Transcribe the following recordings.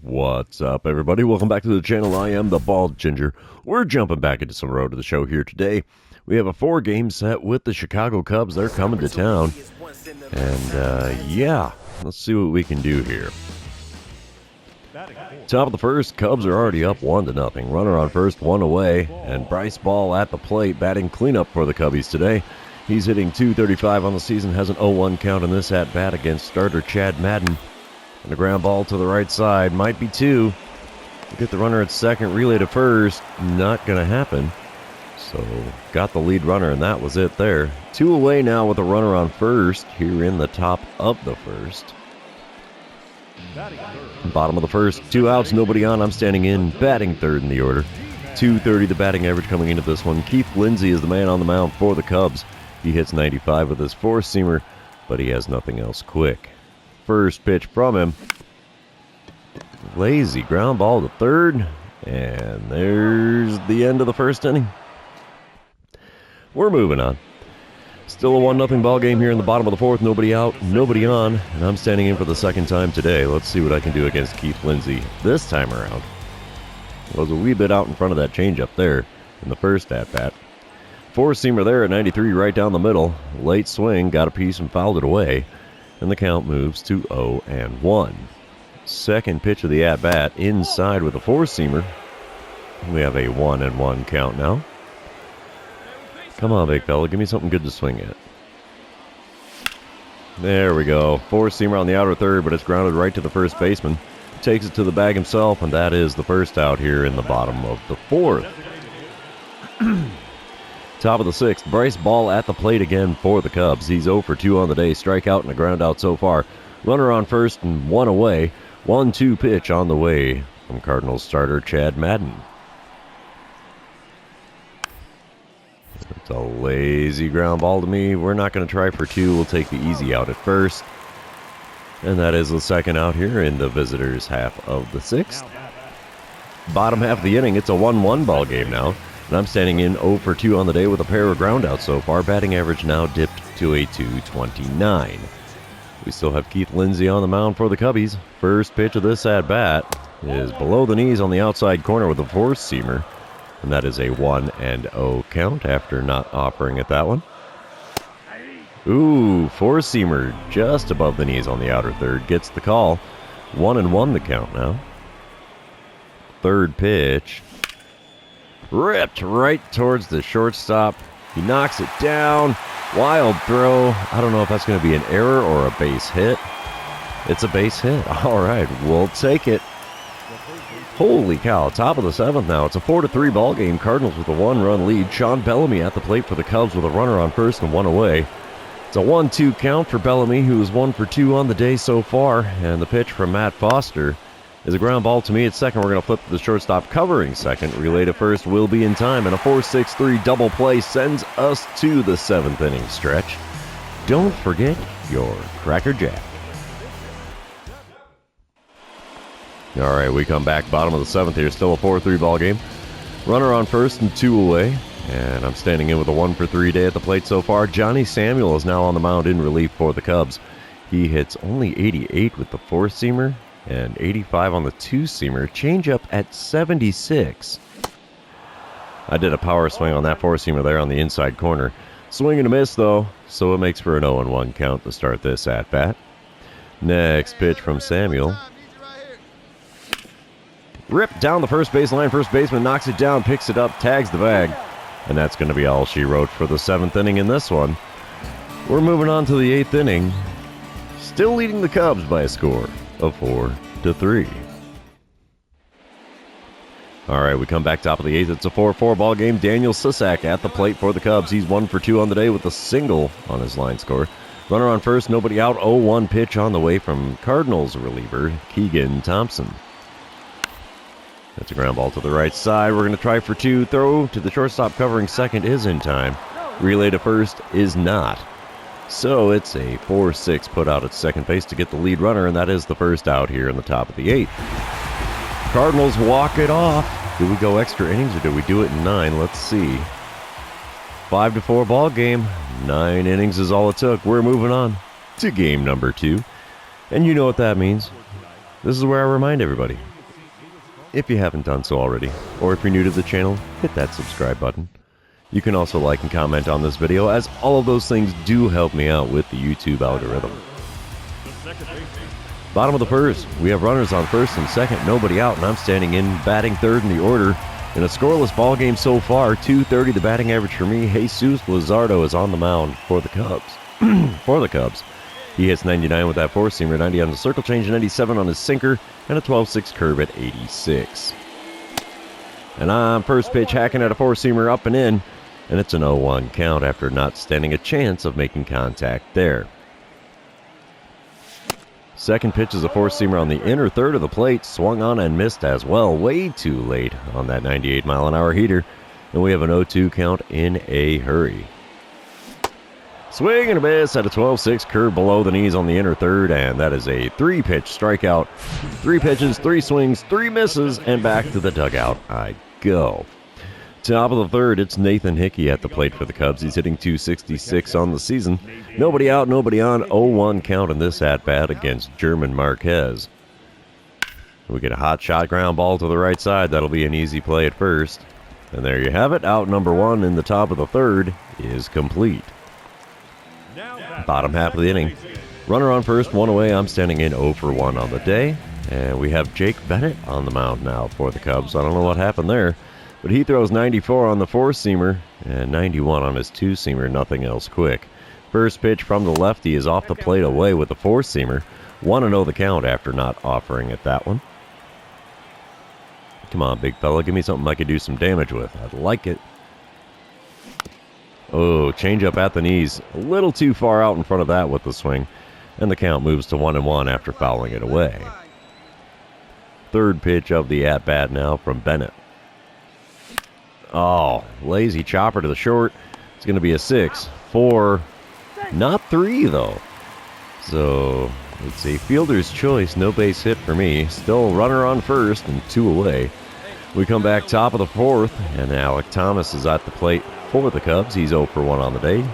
What's up, everybody? Welcome back to the channel. I am the Bald Ginger. We're jumping back into some road to the show here today. We have a 4-game set with the Chicago Cubs. They're coming to town. And, yeah, let's see what we can do here. Top of the first, Cubs are already up 1-0. Runner on first, one away. And Bryce Ball at the plate, batting cleanup for the Cubbies today. He's hitting .235 on the season, has an 0-1 count in this at-bat against starter Chad Madden. And a ground ball to the right side, might be two. Get the runner at second, relay to first, not going to happen. So, got the lead runner, and that was it there. 2 away now with a runner on first, here in the top of the first. Bottom of the first, 2 outs, nobody on. I'm standing in, batting third in the order. .230 the batting average coming into this one. Keith Lindsay is the man on the mound for the Cubs. He hits 95 with his 4-seamer, but he has nothing else quick. First pitch from him. Lazy ground ball to third. And there's the end of the first inning. We're moving on. Still a 1-0 ball game here in the bottom of the fourth. Nobody out, nobody on. And I'm standing in for the second time today. Let's see what I can do against Keith Lindsay this time around. Was a wee bit out in front of that changeup there in the first at-bat. 4-seamer there at 93 right down the middle. Late swing, got a piece and fouled it away. And the count moves to 0-1. Second pitch of the at-bat inside with a 4-seamer. We have a 1-1 count now. Come on, big fella. Give me something good to swing at. There we go. 4-seamer on the outer third, but it's grounded right to the first baseman. Takes it to the bag himself, and that is the first out here in the bottom of the fourth. Top of the sixth, Bryce Ball at the plate again for the Cubs. He's 0 for 2 on the day, strikeout and a ground out so far. Runner on first and one away. 1-2 pitch on the way from Cardinals starter Chad Madden. It's a lazy ground ball to me. We're not going to try for 2. We'll take the easy out at first. And that is the second out here in the visitors' half of the sixth. Bottom half of the inning, it's a 1-1 ball game now. And I'm standing in 0 for 2 on the day with a pair of groundouts so far. Batting average now dipped to a .229. We still have Keith Lindsay on the mound for the Cubbies. First pitch of this at-bat is below the knees on the outside corner with a 4-seamer. And that is a 1-0 count after not offering at that one. Ooh, 4-seamer just above the knees on the outer third. Gets the call. 1-1 the count now. Third pitch. Ripped right towards the shortstop. He knocks it down. Wild throw. I don't know if that's going to be an error or a base hit. It's a base hit. All right, we'll take it. Holy cow, top of the seventh now. It's a 4-3 ball game. Cardinals with a 1-run lead. Sean Bellamy at the plate for the Cubs with a runner on first and one away. It's a 1-2 count for Bellamy, who is 1 for 2 on the day so far. And the pitch from Matt Foster is a ground ball to me at second. We're going to flip to the shortstop covering second. Relay to first will be in time. And a 4-6-3 double play sends us to the 7th inning stretch. Don't forget your Cracker Jack. All right, we come back. Bottom of the 7th here. Still a 4-3 ball game. Runner on first and 2 away. And I'm standing in with a 1 for 3 day at the plate so far. Johnny Samuel is now on the mound in relief for the Cubs. He hits only 88 with the 4-seamer. And 85 on the 2-seamer. Changeup at 76. I did a power swing on that 4-seamer there on the inside corner. Swing and a miss, though, so it makes for an 0-1 count to start this at-bat. Next pitch from Samuel. Ripped down the first baseline. First baseman knocks it down, picks it up, tags the bag. And that's going to be all she wrote for the 7th inning in this one. We're moving on to the 8th inning. Still leading the Cubs by a score of 4-3. All right, we come back top of the 8th. It's a 4-4 ball game. Daniel Sisak at the plate for the Cubs. He's 1 for 2 on the day with a single on his line score. Runner on first, nobody out. 0-1 pitch on the way from Cardinals reliever Keegan Thompson. That's a ground ball to the right side. We're going to try for 2. Throw to the shortstop covering second is in time. Relay to first is not. So it's a 4-6 put out at second base to get the lead runner, and that is the first out here in the top of the 8th. Cardinals walk it off. Do we go extra innings or do we do it in 9? Let's see. 5-4 ball game. 9 innings is all it took. We're moving on to game number 2. And you know what that means. This is where I remind everybody, if you haven't done so already, or if you're new to the channel, hit that subscribe button. You can also like and comment on this video, as all of those things do help me out with the YouTube algorithm. Bottom of the first, we have runners on first and second, nobody out, and I'm standing in, batting third in the order. In a scoreless ball game so far, 230 the batting average for me. Jesus Luzardo is on the mound for the Cubs. He hits 99 with that four-seamer, 90 on the circle change, 97 on his sinker, and a 12-6 curve at 86. And on first pitch, hacking at a four-seamer up and in, and it's an 0-1 count after not standing a chance of making contact there. Second pitch is a four-seamer on the inner third of the plate, swung on and missed as well, way too late on that 98-mile-an-hour heater, and we have an 0-2 count in a hurry. Swing and a miss at a 12-6 curve below the knees on the inner third, and that is a three-pitch strikeout. 3 pitches, 3 swings, 3 misses, and back to the dugout I go. Top of the third, it's Nathan Hickey at the plate for the Cubs. He's hitting .266 on the season. Nobody out, nobody on, 0-1 count in this at-bat against German Marquez. We get a hot shot ground ball to the right side. That'll be an easy play at first. And there you have it. Out number 1 in the top of the third is complete. Bottom half of the inning. Runner on first, 1 away. I'm standing in 0 for 1 on the day. And we have Jake Bennett on the mound now for the Cubs. I don't know what happened there, but he throws 94 on the four-seamer and 91 on his two-seamer, nothing else quick. First pitch from the lefty is off the plate away with the four-seamer. 1-0 the count after not offering it that one. Come on, big fella, give me something I could do some damage with. I'd like it. Oh, changeup at the knees. A little too far out in front of that with the swing. And the count moves to 1-1 after fouling it away. Third pitch of the at-bat now from Bennett. Oh, lazy chopper to the short. It's going to be a 6. 4, not 3 though. So it's a fielder's choice, no base hit for me. Still runner on first and 2 away. We come back top of the fourth, and Alec Thomas is at the plate for the Cubs. He's 0 for 1 on the day.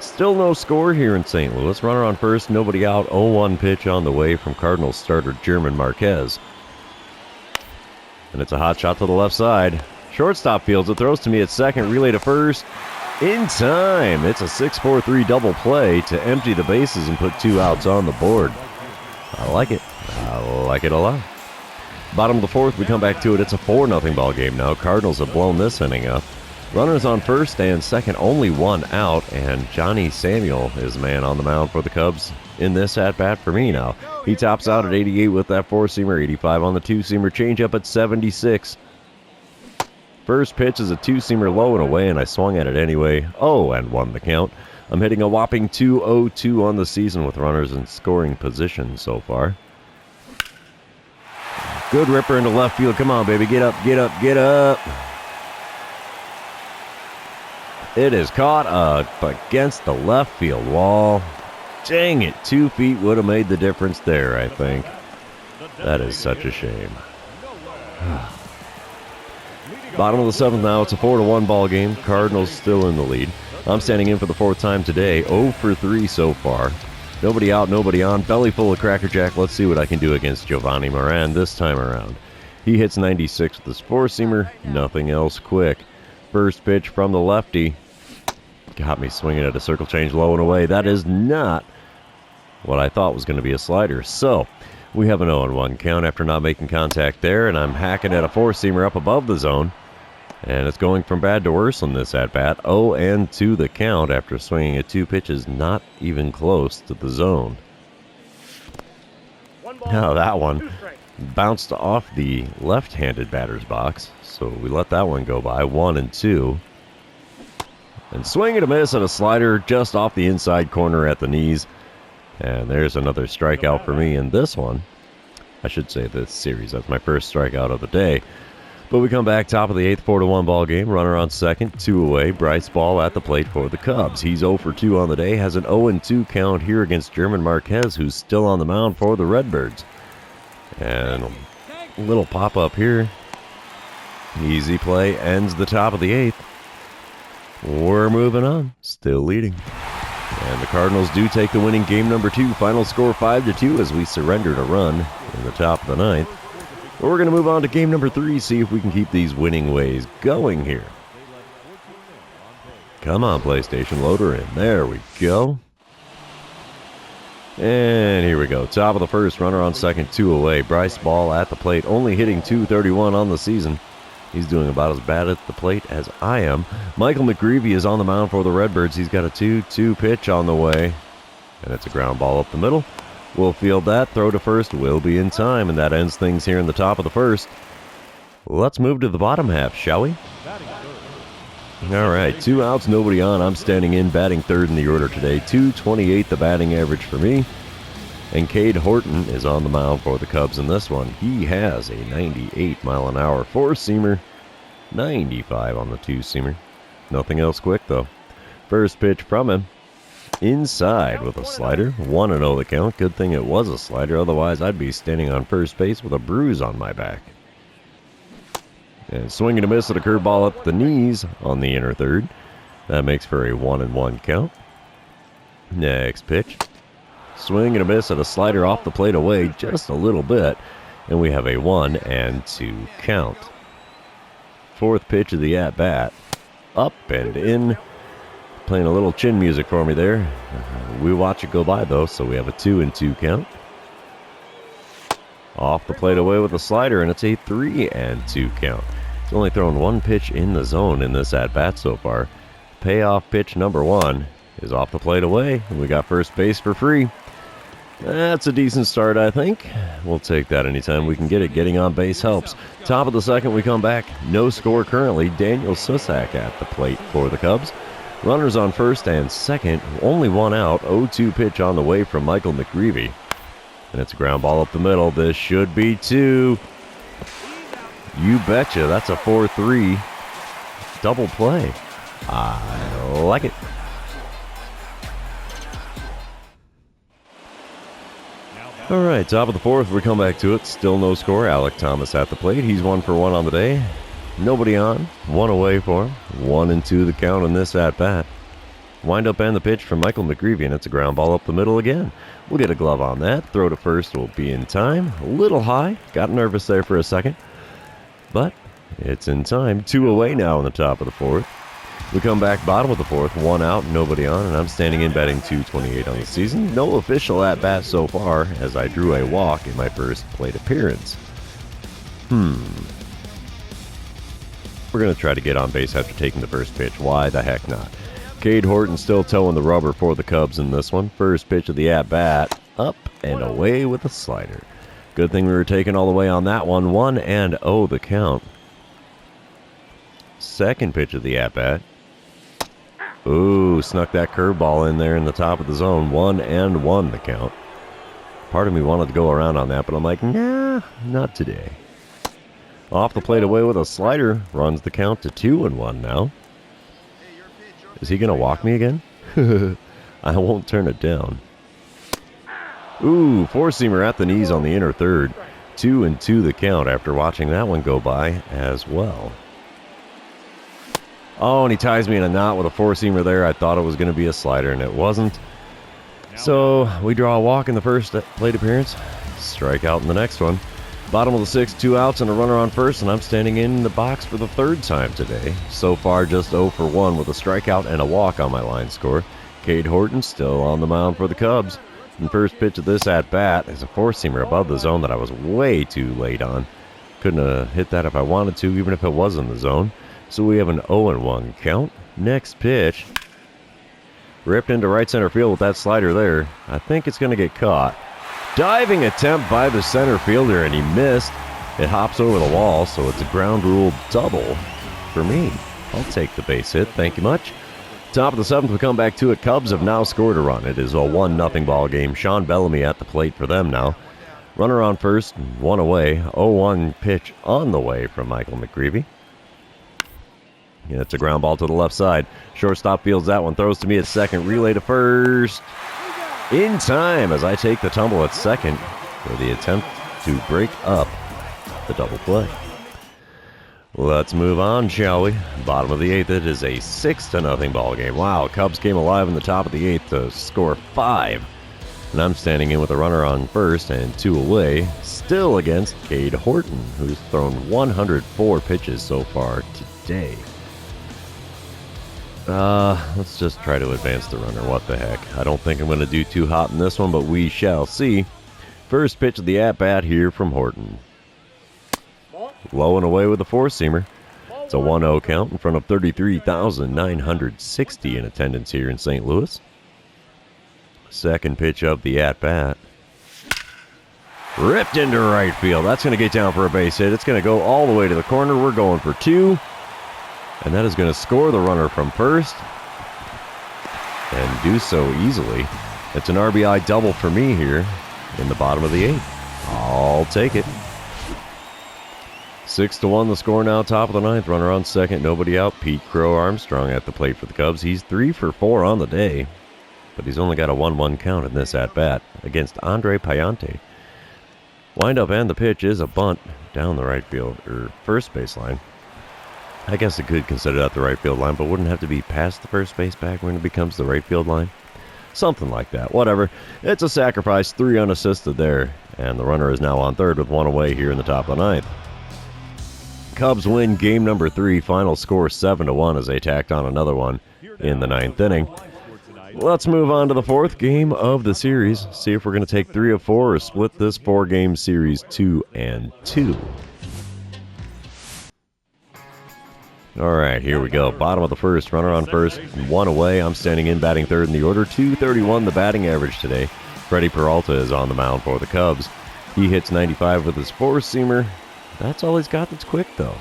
Still no score here in St. Louis. Runner on first, nobody out. 0-1 pitch on the way from Cardinals starter German Marquez. And it's a hot shot to the left side. Shortstop fields it, throws to me at second, relay to first. In time, it's a 6-4-3 double play to empty the bases and put 2 outs on the board. I like it. I like it a lot. Bottom of the fourth, we come back to it. It's a 4-0 ball game now. Cardinals have blown this inning up. Runners on first and second, only 1 out, and Johnny Samuel is the man on the mound for the Cubs in this at-bat for me now. He tops out at 88 with that four-seamer, 85 on the two-seamer, changeup at 76. First pitch is a two-seamer low and away, and I swung at it anyway. Oh, and won the count. I'm hitting a whopping 202 on the season with runners in scoring position so far. Good ripper into left field. Come on, baby. Get up, get up, get up. It is caught up against the left field wall. Dang it, 2 feet would have made the difference there, I think. That is such a shame. Bottom of the seventh now, it's a 4-1 ball game. Cardinals still in the lead. I'm standing in for the 4th time today, 0 for 3 so far. Nobody out, nobody on, belly full of Cracker Jack. Let's see what I can do against Giovanni Moran this time around. He hits 96 with his four-seamer, nothing else quick. First pitch from the lefty. Got me swinging at a circle change low and away. That is not what I thought was going to be a slider. So we have an 0-1 count after not making contact there, and I'm hacking at a four-seamer up above the zone. And it's going from bad to worse on this at-bat. 0-2 the count after swinging at 2 pitches not even close to the zone. Now that one bounced off the left-handed batter's box, so we let that one go by. 1-2. And swing and a miss at a slider just off the inside corner at the knees. And there's another strikeout for me in this one. I should say this series. That's my first strikeout of the day. But we come back top of the 8th, 4-1 ball game. Runner on second, 2 away. Bryce Ball at the plate for the Cubs. He's 0 for 2 on the day. Has an 0-2 count here against German Marquez, who's still on the mound for the Redbirds. And a little pop-up here. Easy play. Ends the top of the 8th. We're moving on. Still leading. And the Cardinals do take the winning game number 2. Final score 5-2 as we surrendered a run in the top of the 9th. We're going to move on to game number 3, see if we can keep these winning ways going here. Come on, PlayStation, load her in. There we go. And here we go. Top of the first, runner on second, 2 away. Bryce Ball at the plate, only hitting .231 on the season. He's doing about as bad at the plate as I am. Michael McGreevy is on the mound for the Redbirds. He's got a 2-2 pitch on the way. And it's a ground ball up the middle. We'll field that. Throw to first will be in time. And that ends things here in the top of the first. Let's move to the bottom half, shall we? All right, 2 outs, nobody on. I'm standing in, batting third in the order today. .228 the batting average for me. And Cade Horton is on the mound for the Cubs in this one. He has a 98-mile-an-hour four-seamer, 95 on the two-seamer. Nothing else quick, though. First pitch from him. Inside with a slider. 1-0 the count. Good thing it was a slider, otherwise I'd be standing on first base with a bruise on my back. And swing and a miss at a curveball up the knees on the inner third. That makes for a 1-1 count. Next pitch. Swing and a miss at a slider off the plate away just a little bit. And we have a 1-2 count. Fourth pitch of the at-bat. Up and in. Playing a little chin music for me there. We watch it go by though, so we have a 2-2 count. Off the plate away with a slider, and it's a 3-2 count. He's only thrown 1 pitch in the zone in this at-bat so far. Payoff pitch number 1 is off the plate away, and we got first base for free. That's a decent start, I think. We'll take that anytime we can get it. Getting on base helps. Top of the second, we come back. No score currently. Daniel Susak at the plate for the Cubs. Runners on first and second. Only 1 out. 0-2 pitch on the way from Michael McGreevy. And it's a ground ball up the middle. This should be 2. You betcha. That's a 4-3 double play. I like it. All right, top of the fourth, we come back to it. Still no score. Alec Thomas at the plate. He's 1 for 1 on the day. Nobody on. 1 away for him. 1-2 the count in this at-bat. Wind up and the pitch from Michael McGreevy, and it's a ground ball up the middle again. We'll get a glove on that. Throw to first will be in time. A little high. Got nervous there for a second. But it's in time. 2 away now in the top of the fourth. We come back bottom of the fourth. 1 out, nobody on, and I'm standing in batting .228 on the season. No official at-bat so far, as I drew a walk in my first plate appearance. We're going to try to get on base after taking the first pitch. Why the heck not? Cade Horton still towing the rubber for the Cubs in this one. First pitch of the at-bat. Up and away with a slider. Good thing we were taken all the way on that one. 1-0 the count. Second pitch of the at-bat. Ooh, snuck that curveball in there in the top of the zone. 1-1 the count. Part of me wanted to go around on that, but I'm like, nah, not today. Off the plate away with a slider. Runs the count to 2-1 now. Is he going to walk me again? I won't turn it down. Ooh, four-seamer at the knees on the inner third. 2-2 the count after watching that one go by as well. Oh, and he ties me in a knot with a four-seamer there. I thought it was going to be a slider, and it wasn't. So we draw a walk in the first plate appearance. Strike out in the next one. Bottom of the sixth, 2 outs and a runner on first, and I'm standing in the box for the 3rd time today. So far, just 0 for 1 with a strikeout and a walk on my line score. Cade Horton still on the mound for the Cubs. And first pitch of this at-bat is a four-seamer above the zone that I was way too late on. Couldn't have hit that if I wanted to, even if it was in the zone. So we have an 0-1 count. Next pitch. Ripped into right center field with that slider there. I think it's going to get caught. Diving attempt by the center fielder, and he missed. It hops over the wall, so it's a ground rule double for me. I'll take the base hit. Thank you much. Top of the 7th, we come back to it. Cubs have now scored a run. It is a 1-0 ball game. Sean Bellamy at the plate for them now. Runner on first, 1 away. 0-1 pitch on the way from Michael McGreevy. And it's a ground ball to the left side. Shortstop fields that one. Throws to me at second. Relay to first. In time as I take the tumble at second for the attempt to break up the double play. Let's move on, shall we? Bottom of the 8th, it is a 6-0 ball game. Wow, Cubs came alive in the top of the 8th to score 5. And I'm standing in with a runner on first and 2 away, still against Cade Horton, who's thrown 104 pitches so far today. Let's just try to advance the runner. What the heck? I don't think I'm going to do too hot in this one, but we shall see. First pitch of the at-bat here from Horton. Low and away with a four-seamer. It's a 1-0 count in front of 33,960 in attendance here in St. Louis. Second pitch of the at-bat. Ripped into right field. That's going to get down for a base hit. It's going to go all the way to the corner. We're going for 2. And that is going to score the runner from first. And do so easily. It's an RBI double for me here in the bottom of the 8th. I'll take it. 6-1 the score now, top of the 9th. Runner on second, nobody out. Pete Crow Armstrong at the plate for the Cubs. He's 3 for 4 on the day. But he's only got a 1-1 count in this at-bat against Andre Payante. Windup and the pitch is a bunt down the right field, or first base line. I guess it could consider that the right field line, but wouldn't have to be past the first base back when it becomes the right field line. Something like that. Whatever. It's a sacrifice, 3 unassisted there. And the runner is now on third with 1 away here in the top of the 9th. Cubs win game number 3. Final score 7-1 as they tacked on another one in the 9th inning. Let's move on to the 4th game of the series. See if we're going to take 3 of 4 or split this 4-game series 2-2. All right, here we go. Bottom of the 1st, runner on first, 1 away. I'm standing in, batting third in the order. 231 the batting average today. Freddie Peralta is on the mound for the Cubs. He hits 95 with his four-seamer. That's all he's got that's quick, though.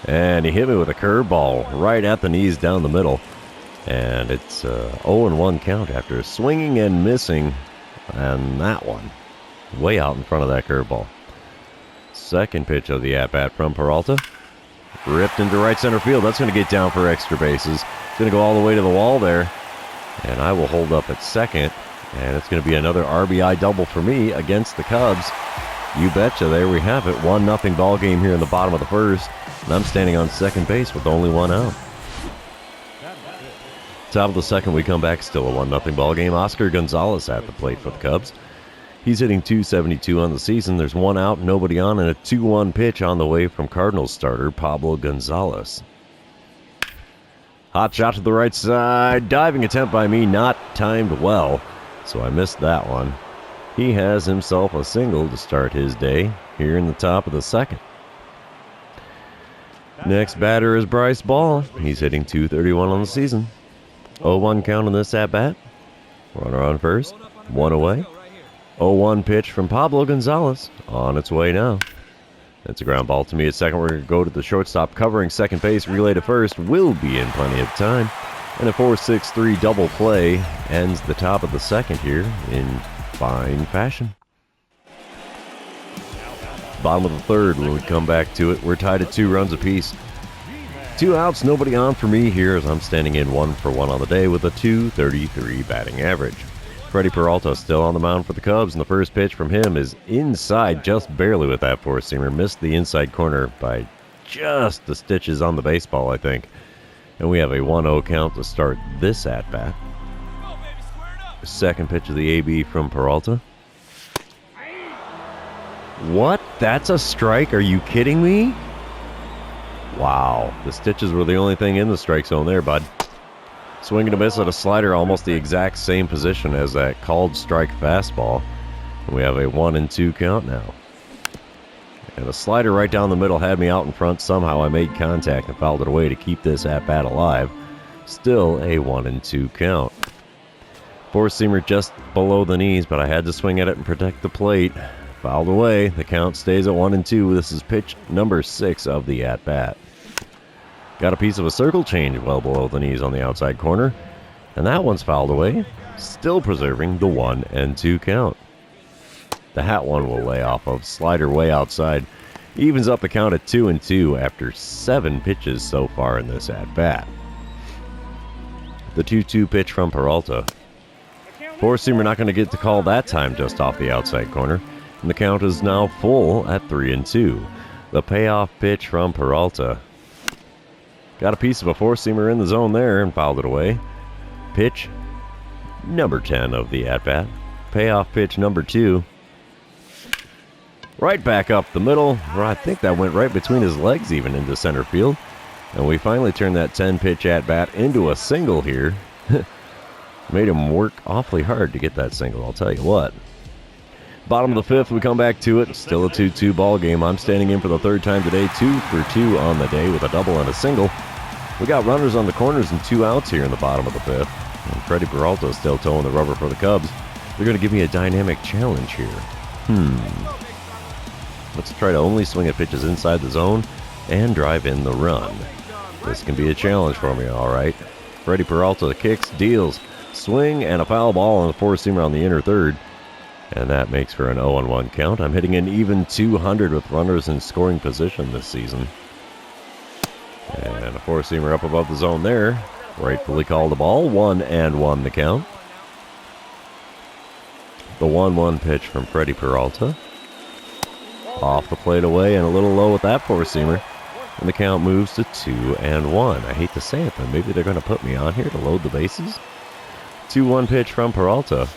And he hit me with a curveball right at the knees down the middle. And it's a 0-1 count after swinging and missing. And that one, way out in front of that curveball. Second pitch of the at-bat from Peralta. Ripped into right center field. That's going to get down for extra bases. It's going to go all the way to the wall there. And I will hold up at second. And it's going to be another RBI double for me against the Cubs. You betcha, there we have it. 1-0 ball game here in the bottom of the 1st. And I'm standing on second base with only 1 out. Top of the 2nd, we come back, still a 1-0 ball game. Oscar Gonzalez at the plate for the Cubs. He's hitting .272 on the season. There's 1 out, nobody on, and a 2-1 pitch on the way from Cardinals starter Pablo Gonzalez. Hot shot to the right side. Diving attempt by me, not timed well, so I missed that one. He has himself a single to start his day here in the top of the 2nd. Next batter is Bryce Ball. He's hitting .231 on the season. 0-1 count on this at-bat. Runner on first, 1 away. 0-1 pitch from Pablo Gonzalez. On its way now. It's a ground ball to me at second. We're going to go to the shortstop covering second base. Relay to first will be in plenty of time. And a 4-6-3 double play ends the top of the 2nd here in fine fashion. Bottom of the 3rd when we come back to it. We're tied at 2 runs apiece. 2 outs, nobody on for me here as I'm standing in 1 for 1 on the day with a .233 batting average. Freddie Peralta still on the mound for the Cubs, and the first pitch from him is inside just barely with that four-seamer. Missed the inside corner by just the stitches on the baseball, I think. And we have a 1-0 count to start this at-bat. Second pitch of the AB from Peralta. What? That's a strike? Are you kidding me? Wow. The stitches were the only thing in the strike zone there, bud. Swing and a miss at a slider, almost the exact same position as that called strike fastball. And we have a 1-2 count now. And a slider right down the middle had me out in front. Somehow I made contact and fouled it away to keep this at-bat alive. Still a 1-2 count. Four-seamer just below the knees, but I had to swing at it and protect the plate. Fouled away. The count stays at 1-2. This is pitch number 6 of the at-bat. Got a piece of a circle change well below the knees on the outside corner. And that one's fouled away. Still preserving the 1-2 count. The hat one will lay off of. Slider way outside. Evens up the count at 2-2 after 7 pitches so far in this at-bat. The 2-2 pitch from Peralta. Four-seamer not going to get the call that time just off the outside corner. And the count is now full at 3-2. The payoff pitch from Peralta. Got a piece of a four-seamer in the zone there and fouled it away. Pitch number 10 of the at-bat. Payoff pitch number 2. Right back up the middle. I think that went right between his legs even into center field. And we finally turned that 10-pitch at-bat into a single here. Made him work awfully hard to get that single, I'll tell you what. Bottom of the 5th, we come back to it. Still a 2-2 ball game. I'm standing in for the 3rd time today. 2 for 2 on the day with a double and a single. We got runners on the corners and 2 outs here in the bottom of the 5th. And Freddie Peralta still towing the rubber for the Cubs. They're going to give me a dynamic challenge here. Let's try to only swing at pitches inside the zone and drive in the run. This can be a challenge for me, all right. Freddie Peralta kicks, deals, swing, and a foul ball on the 4-seamer on the inner third. And that makes for an 0-1 count. I'm hitting an even 200 with runners in scoring position this season. And a 4-seamer up above the zone there. Rightfully called a ball. 1-1 the count. The 1-1 pitch from Freddie Peralta. Off the plate away and a little low with that 4-seamer. And the count moves to 2-1. I hate to say it, but maybe they're going to put me on here to load the bases. 2-1 pitch from Peralta.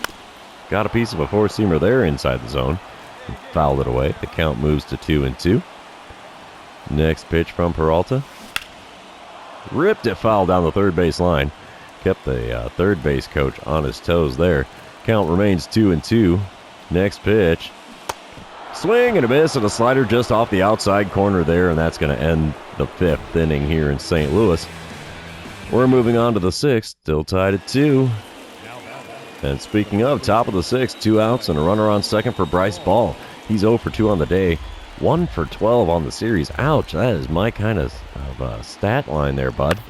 Got a piece of a 4-seamer there inside the zone. And fouled it away. The count moves to 2-2. Next pitch from Peralta. Ripped it foul down the third base line. Kept the third base coach on his toes there. Count remains 2-2. Next pitch. Swing and a miss and a slider just off the outside corner there, and that's going to end the 5th inning here in St. Louis. We're moving on to the 6th, still tied at 2. And speaking of, top of the 6th, 2 outs and a runner on second for Bryce Ball. He's 0 for 2 on the day, 1 for 12 on the series. Ouch, that is my kind of stat line there, bud.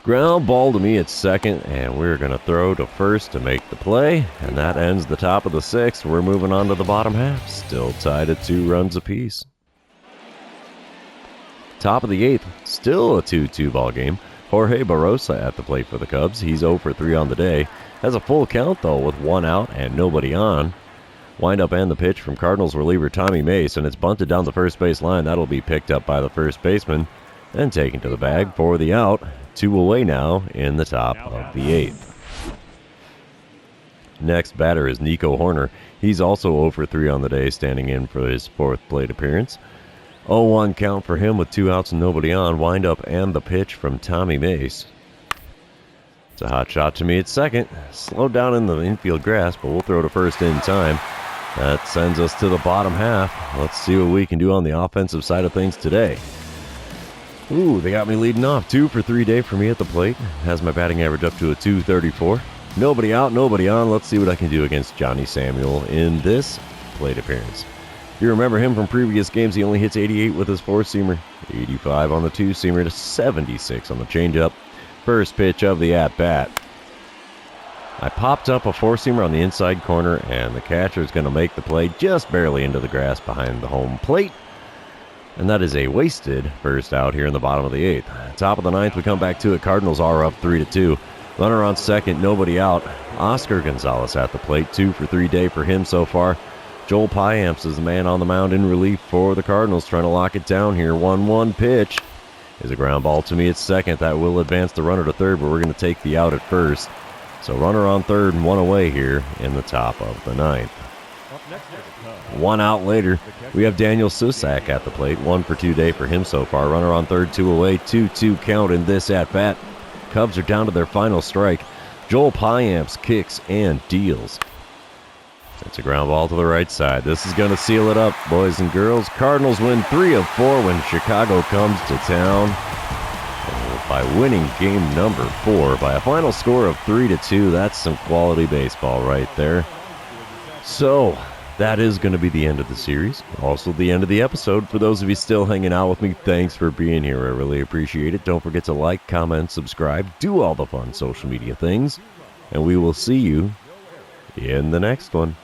Ground ball to me at second, and we're going to throw to first to make the play. And that ends the top of the 6th. We're moving on to the bottom half. Still tied at 2 runs apiece. Top of the 8th, still a 2-2 ball game. Jorge Barrosa at the plate for the Cubs. He's 0 for 3 on the day. Has a full count, though, with 1 out and nobody on. Windup and the pitch from Cardinals reliever Tommy Mace, and it's bunted down the first base line. That'll be picked up by the first baseman and taken to the bag for the out. 2 away now in the top of the 8th. Next batter is Nico Horner. He's also 0 for 3 on the day, standing in for his 4th plate appearance. 0-1 count for him with 2 outs and nobody on. Windup and the pitch from Tommy Mace. It's a hot shot to me at second. Slowed down in the infield grass, but we'll throw to first in time. That sends us to the bottom half. Let's see what we can do on the offensive side of things today. Ooh, they got me leading off. 2 for 3 day for me at the plate. Has my batting average up to a .234. Nobody out, nobody on. Let's see what I can do against Johnny Samuel in this plate appearance. If you remember him from previous games, he only hits 88 with his 4-seamer, 85 on the 2-seamer to 76 on the changeup. First pitch of the at-bat. I popped up a 4-seamer on the inside corner, and the catcher is going to make the play just barely into the grass behind the home plate. And that is a wasted first out here in the bottom of the 8th. Top of the 9th, we come back to it. Cardinals are up 3-2. Runner on second, nobody out. Oscar Gonzalez at the plate. 2 for 3 day for him so far. Joel Payamps is the man on the mound in relief for the Cardinals, trying to lock it down here. 1-1 pitch is a ground ball to me at second. That will advance the runner to third, but we're going to take the out at first. So runner on third and 1 away here in the top of the 9th. 1 out later, we have Daniel Susak at the plate. 1 for 2 day for him so far. Runner on third, 2 away. 2-2 count in this at-bat. Cubs are down to their final strike. Joel Payamps kicks and deals. It's a ground ball to the right side. This is going to seal it up, boys and girls. Cardinals win 3 of 4 when Chicago comes to town. By winning game number 4 by a final score of 3-2. That's some quality baseball right there. So that is going to be the end of the series. Also the end of the episode. For those of you still hanging out with me, thanks for being here. I really appreciate it. Don't forget to like, comment, subscribe, do all the fun social media things. And we will see you in the next one.